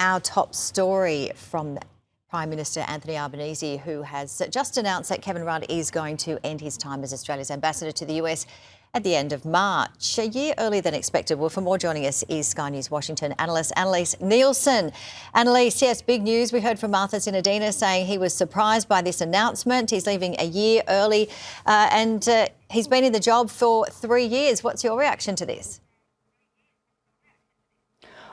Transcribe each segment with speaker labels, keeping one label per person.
Speaker 1: Our top story from Prime Minister Anthony Albanese, who has just announced that Kevin Rudd is going to end his time as Australia's ambassador to the US at the end of March, a year earlier than expected. Well, for more, joining us is Sky News Washington Analyst Annalise Nielsen. Annalise, yes, big news. We heard from Martha Sinadina saying he was surprised by this announcement. He's leaving a year early and he's been in the job for 3 years. What's your reaction to this?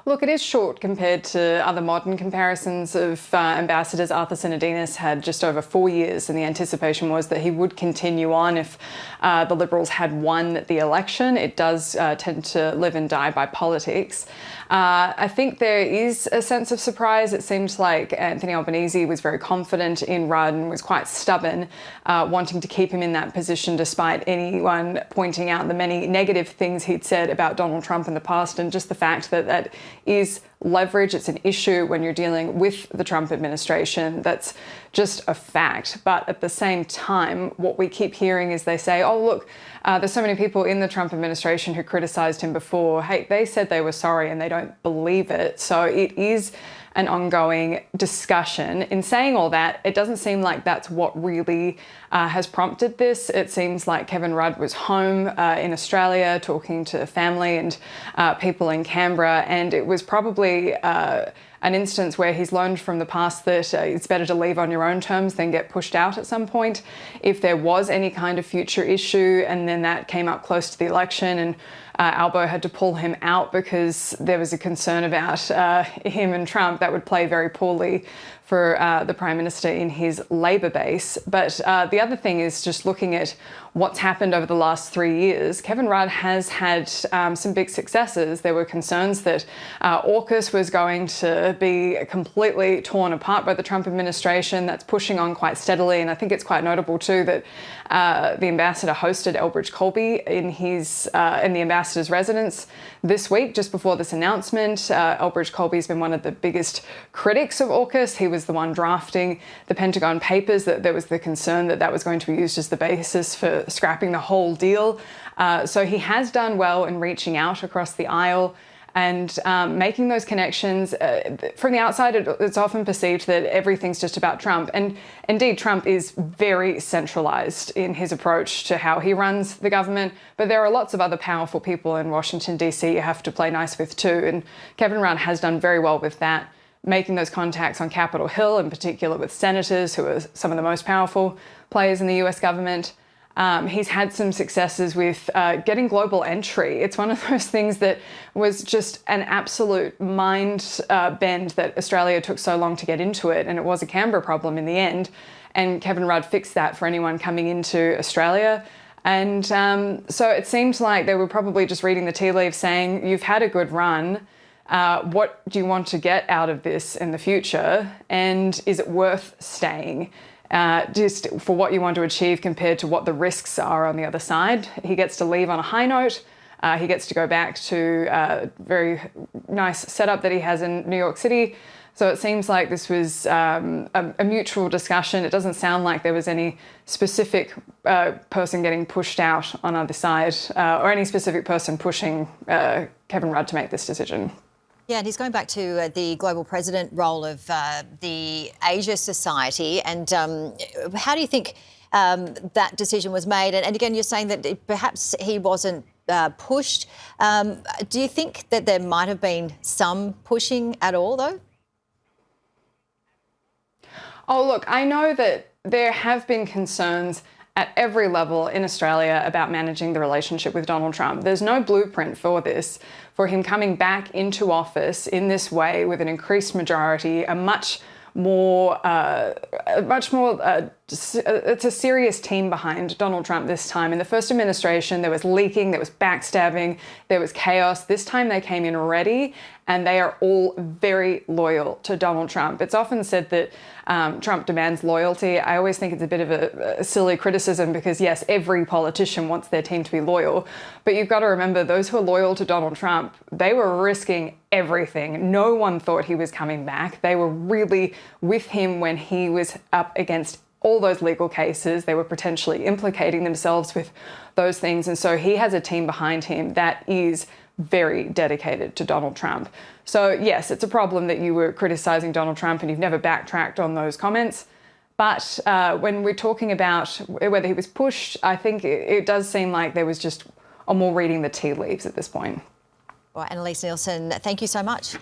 Speaker 2: Look, it is short compared to other modern comparisons of ambassadors. Arthur Sinadinos had just over 4 years, and the anticipation was that he would continue on if the Liberals had won the election. It does tend to live and die by politics. I think there is a sense of surprise. It seems like Anthony Albanese was very confident in Rudd and was quite stubborn, wanting to keep him in that position despite anyone pointing out the many negative things he'd said about Donald Trump in the past, and just the fact that that is leverage. It's an issue when you're dealing with the Trump administration. That's just a fact. But at the same time, what we keep hearing is they say, oh, look, there's so many people in the Trump administration who criticized him before. Hey, they said they were sorry and they don't believe it. So it is an ongoing discussion. In saying all that, it doesn't seem like that's what really has prompted this. It seems like Kevin Rudd was home in Australia talking to family and people in Canberra, and it was probably an instance where he's learned from the past that it's better to leave on your own terms than get pushed out at some point. If there was any kind of future issue and then that came up close to the election and Albo had to pull him out because there was a concern about him and Trump, that would play very poorly for the Prime Minister in his Labor base. But the other thing is just looking at what's happened over the last 3 years. Kevin Rudd has had some big successes. There were concerns that AUKUS was going to be completely torn apart by the Trump administration. That's pushing on quite steadily. And I think it's quite notable too that the ambassador hosted Elbridge Colby in the ambassador's residence this week, just before this announcement. Elbridge Colby's been one of the biggest critics of AUKUS. He was the one drafting the Pentagon Papers, that there was the concern that that was going to be used as the basis for scrapping the whole deal. So he has done well in reaching out across the aisle and making those connections. From the outside, it's often perceived that everything's just about Trump. And indeed, Trump is very centralized in his approach to how he runs the government. But there are lots of other powerful people in Washington, D.C. you have to play nice with too. And Kevin Rudd has done very well with that, making those contacts on Capitol Hill, in particular with senators who are some of the most powerful players in the US government. He's had some successes with getting global entry. It's one of those things that was just an absolute mind bend that Australia took so long to get into it, and it was a Canberra problem in the end. And Kevin Rudd fixed that for anyone coming into Australia. And so it seems like they were probably just reading the tea leaves saying, you've had a good run. What do you want to get out of this in the future? And is it worth staying? Just for what you want to achieve compared to what the risks are on the other side. He gets to leave on a high note. He gets to go back to a very nice setup that he has in New York City. So it seems like this was a mutual discussion. It doesn't sound like there was any specific person getting pushed out on either side or any specific person pushing Kevin Rudd to make this decision.
Speaker 1: Yeah, and he's going back to the global president role of the Asia Society. And how do you think that decision was made? And again, you're saying that perhaps he wasn't pushed. Do you think that there might have been some pushing at all, though?
Speaker 2: Oh, look, I know that there have been concerns at every level in Australia about managing the relationship with Donald Trump. There's no blueprint for this, for him coming back into office in this way with an increased majority, it's a serious team behind Donald Trump this time. In the first administration, there was leaking, there was backstabbing, there was chaos. This time they came in ready, and they are all very loyal to Donald Trump. It's often said that Trump demands loyalty. I always think it's a bit of a silly criticism because, yes, every politician wants their team to be loyal. But you've got to remember, those who are loyal to Donald Trump, they were risking everything. No one thought he was coming back. They were really with him when he was up against all those legal cases. They were potentially implicating themselves with those things. And so he has a team behind him that is very dedicated to Donald Trump. So yes, it's a problem that you were criticising Donald Trump and you've never backtracked on those comments. But when we're talking about whether he was pushed, I think it does seem like there was just a more reading the tea leaves at this point.
Speaker 1: Well, Annalise Nielsen, thank you so much.